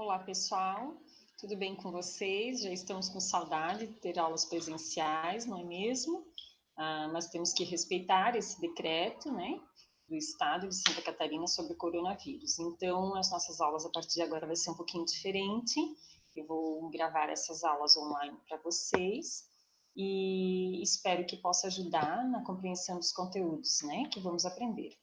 Olá, pessoal. Tudo bem com vocês? Já estamos com saudade de ter aulas presenciais, não é mesmo? Nós temos que respeitar esse decreto, né, do Estado de Santa Catarina sobre o coronavírus. Então, as nossas aulas a partir de agora vai ser um pouquinho diferente. Eu vou gravar essas aulas online para vocês e espero que possa ajudar na compreensão dos conteúdos, né, que vamos aprender.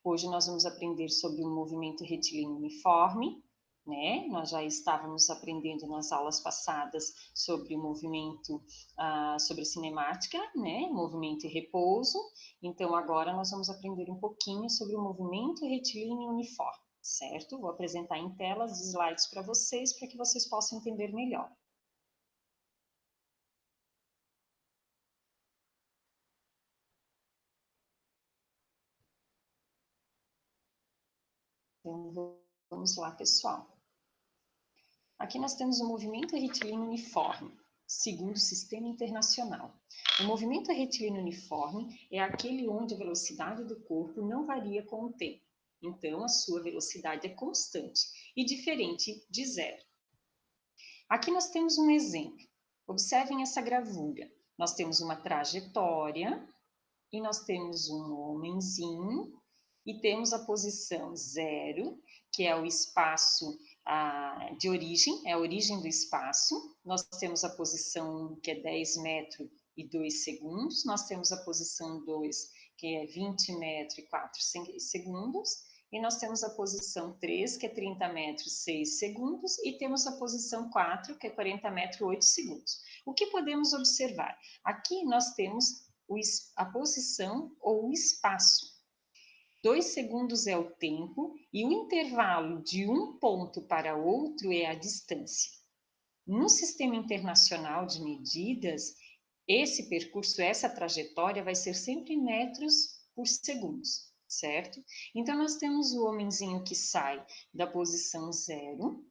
Hoje nós vamos aprender sobre o movimento retilíneo uniforme, né? Nós já estávamos aprendendo nas aulas passadas sobre o movimento, sobre a cinemática, né? Movimento e repouso. Então, agora nós vamos aprender um pouquinho sobre o movimento retilíneo uniforme, certo? Vou apresentar em tela os slides para vocês que vocês possam entender melhor. Então, vamos lá, pessoal. Aqui nós temos o movimento retilíneo uniforme, segundo o Sistema Internacional. O movimento retilíneo uniforme é aquele onde a velocidade do corpo não varia com o tempo. Então, a sua velocidade é constante e diferente de zero. Aqui nós temos um exemplo. Observem essa gravura. Nós temos uma trajetória e nós temos um homenzinho e temos a posição 0, que é o espaço de origem, é a origem do espaço. Nós temos a posição 1, que é 10 metros e 2 segundos. Nós temos a posição 2, que é 20 metros e 4 segundos. E nós temos a posição 3, que é 30 metros, 6 segundos. E temos a posição 4, que é 40 metros, 8 segundos. O que podemos observar? Aqui nós temos a posição ou o espaço. 2 segundos é o tempo e o intervalo de um ponto para outro é a distância. No Sistema Internacional de Medidas, esse percurso, essa trajetória vai ser sempre em metros por segundo, certo? Então, nós temos o homenzinho que sai da posição 0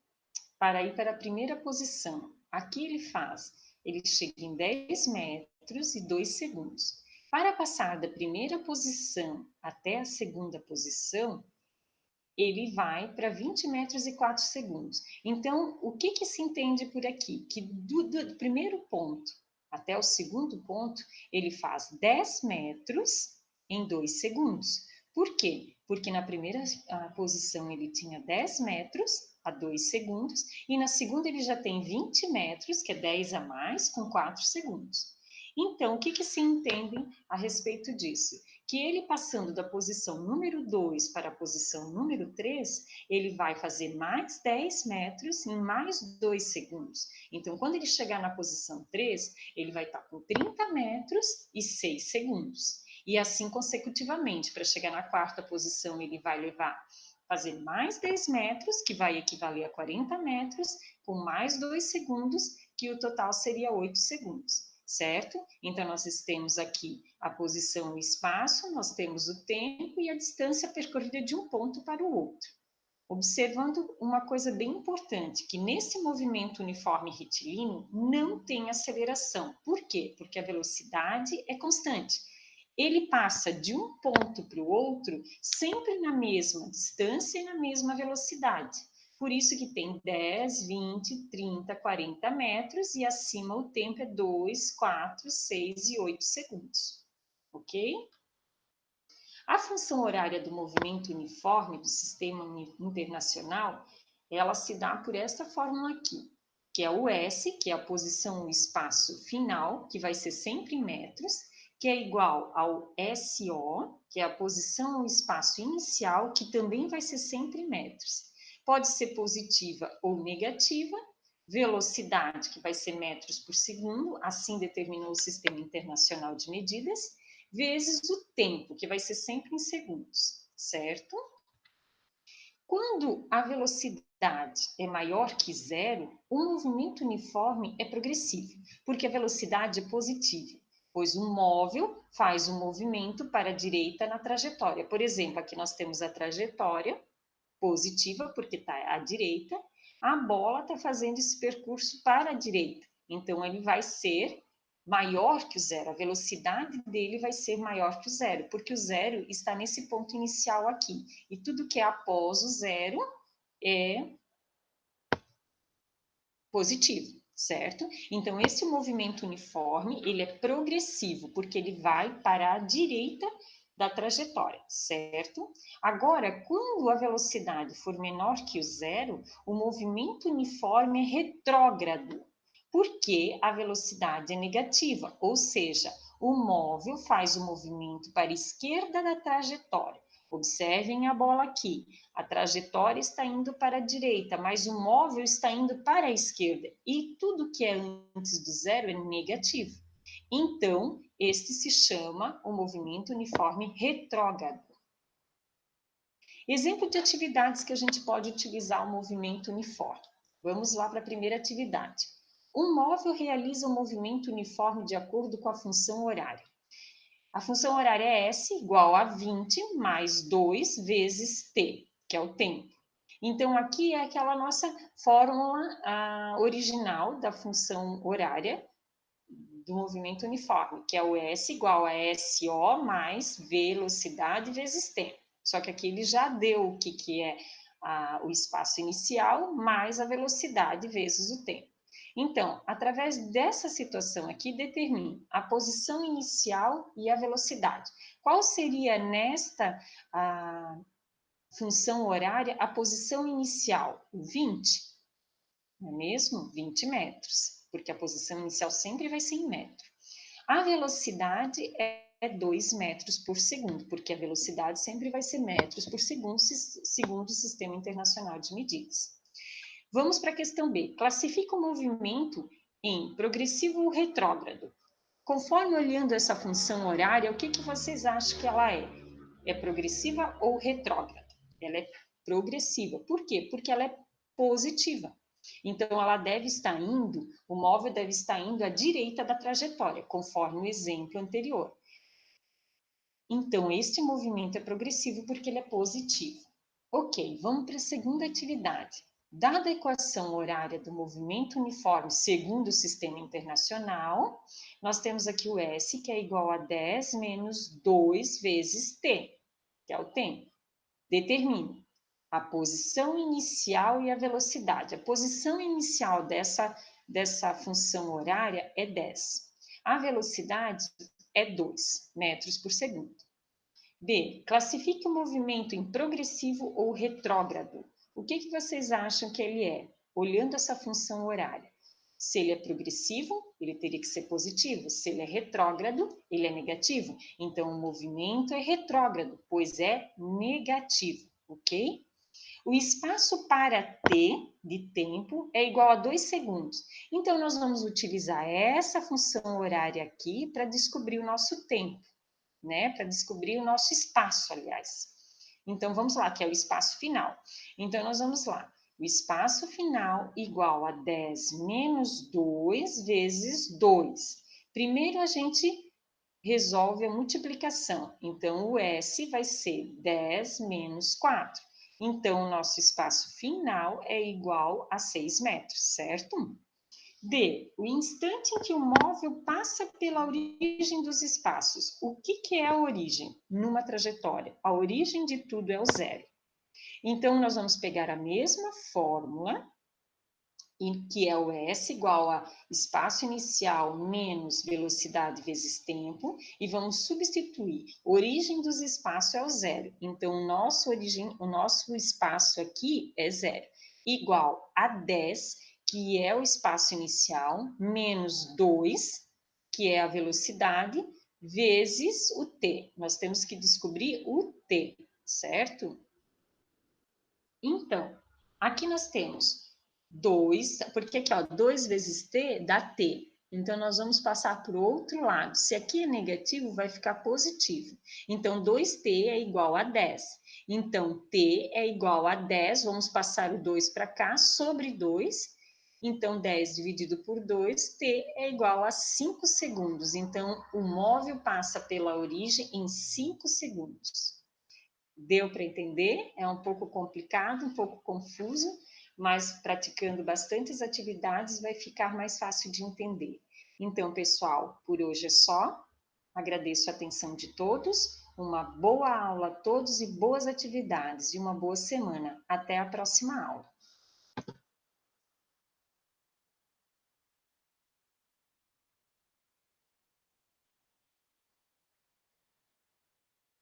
para ir para a primeira posição. Aqui ele chega em 10 metros e 2 segundos. Para passar da primeira posição até a segunda posição, ele vai para 20 metros e 4 segundos. Então, o que se entende por aqui? Que do primeiro ponto até o segundo ponto, ele faz 10 metros em 2 segundos. Por quê? Porque na primeira posição ele tinha 10 metros a 2 segundos, e na segunda ele já tem 20 metros, que é 10 a mais, com 4 segundos. Então, o que se entende a respeito disso? Que ele passando da posição número 2 para a posição número 3, ele vai fazer mais 10 metros em mais 2 segundos. Então, quando ele chegar na posição 3, ele vai estar com 30 metros e 6 segundos. E assim consecutivamente, para chegar na quarta posição, ele vai fazer mais 10 metros, que vai equivaler a 40 metros, com mais 2 segundos, que o total seria 8 segundos. Certo? Então, nós temos aqui a posição e o espaço, nós temos o tempo e a distância percorrida de um ponto para o outro. Observando uma coisa bem importante, que nesse movimento uniforme retilíneo não tem aceleração. Por quê? Porque a velocidade é constante. Ele passa de um ponto para o outro sempre na mesma distância e na mesma velocidade. Por isso que tem 10, 20, 30, 40 metros e acima o tempo é 2, 4, 6 e 8 segundos. Ok? A função horária do movimento uniforme do Sistema Internacional, ela se dá por esta fórmula aqui, que é o S, que é a posição e espaço final, que vai ser sempre em metros, que é igual ao SO, que é a posição ou espaço inicial, que também vai ser sempre em metros. Pode ser positiva ou negativa, velocidade, que vai ser metros por segundo, assim determinou o Sistema Internacional de Medidas, vezes o tempo, que vai ser sempre em segundos, certo? Quando a velocidade é maior que zero, o movimento uniforme é progressivo, porque a velocidade é positiva, pois o móvel faz um movimento para a direita na trajetória. Por exemplo, aqui nós temos a trajetória positiva, porque está à direita, a bola está fazendo esse percurso para a direita, então ele vai ser maior que o zero, a velocidade dele vai ser maior que o zero, porque o zero está nesse ponto inicial aqui, e tudo que é após o zero é positivo, certo? Então, esse movimento uniforme, ele é progressivo, porque ele vai para a direita da trajetória, certo? Agora, quando a velocidade for menor que o zero, o movimento uniforme é retrógrado, porque a velocidade é negativa, ou seja, o móvel faz o movimento para a esquerda da trajetória. Observem a bola aqui. A trajetória está indo para a direita, mas o móvel está indo para a esquerda. E tudo que é antes do zero é negativo. Então, este se chama o movimento uniforme retrógrado. Exemplo de atividades que a gente pode utilizar o movimento uniforme. Vamos lá para a primeira atividade. Um móvel realiza um movimento uniforme de acordo com a função horária. A função horária é S igual a 20 mais 2 vezes T, que é o tempo. Então, aqui é aquela nossa fórmula original da função horária do movimento uniforme, que é o S igual a SO mais velocidade vezes tempo. Só que aqui ele já deu o que é o espaço inicial mais a velocidade vezes o tempo. Então, através dessa situação aqui, determine a posição inicial e a velocidade. Qual seria nesta função horária a posição inicial? 20, não é mesmo? 20 metros, porque a posição inicial sempre vai ser em metro. A velocidade é 2 metros por segundo, porque a velocidade sempre vai ser metros por segundo, segundo o Sistema Internacional de Medidas. Vamos para a questão B. Classifica o movimento em progressivo ou retrógrado. Conforme olhando essa função horária, o que vocês acham que ela é? É progressiva ou retrógrada? Ela é progressiva. Por quê? Porque ela é positiva. Então, ela deve estar indo, o móvel deve estar indo à direita da trajetória, conforme o exemplo anterior. Então, este movimento é progressivo porque ele é positivo. Ok, vamos para a segunda atividade. Dada a equação horária do movimento uniforme segundo o Sistema Internacional, nós temos aqui o S, que é igual a 10 menos 2 vezes T, que é o tempo. Determine a posição inicial e a velocidade. A posição inicial dessa função horária é 10. A velocidade é 2 metros por segundo. B. Classifique o movimento em progressivo ou retrógrado. O que vocês acham que ele é? Olhando essa função horária. Se ele é progressivo, ele teria que ser positivo. Se ele é retrógrado, ele é negativo. Então, o movimento é retrógrado, pois é negativo, ok? O espaço para T, de tempo, é igual a 2 segundos. Então, nós vamos utilizar essa função horária aqui para descobrir o nosso tempo, né? Para descobrir o nosso espaço, aliás. Então, vamos lá, que é o espaço final. Então, nós vamos lá. O espaço final igual a 10 menos 2 vezes 2. Primeiro, a gente resolve a multiplicação. Então, o S vai ser 10 menos 4. Então, o nosso espaço final é igual a 6 metros, certo? D. O instante em que o móvel passa pela origem dos espaços. O que é a origem numa trajetória? A origem de tudo é o zero. Então, nós vamos pegar a mesma fórmula, que é o S igual a espaço inicial menos velocidade vezes tempo, e vamos substituir. Origem dos espaços é o zero. Então, o nosso espaço aqui é zero. Igual a 10, que é o espaço inicial, menos 2, que é a velocidade, vezes o t. Nós temos que descobrir o t, certo? Então, aqui nós temos 2, porque aqui, ó, 2 vezes t dá t. Então, nós vamos passar para o outro lado. Se aqui é negativo, vai ficar positivo. Então, 2t é igual a 10. Então, t é igual a 10, vamos passar o 2 para cá, sobre 2. Então, 10 dividido por 2, t é igual a 5 segundos. Então, o móvel passa pela origem em 5 segundos. Deu para entender? É um pouco complicado, um pouco confuso, mas praticando bastantes atividades vai ficar mais fácil de entender. Então, pessoal, por hoje é só. Agradeço a atenção de todos. Uma boa aula a todos e boas atividades e uma boa semana. Até a próxima aula.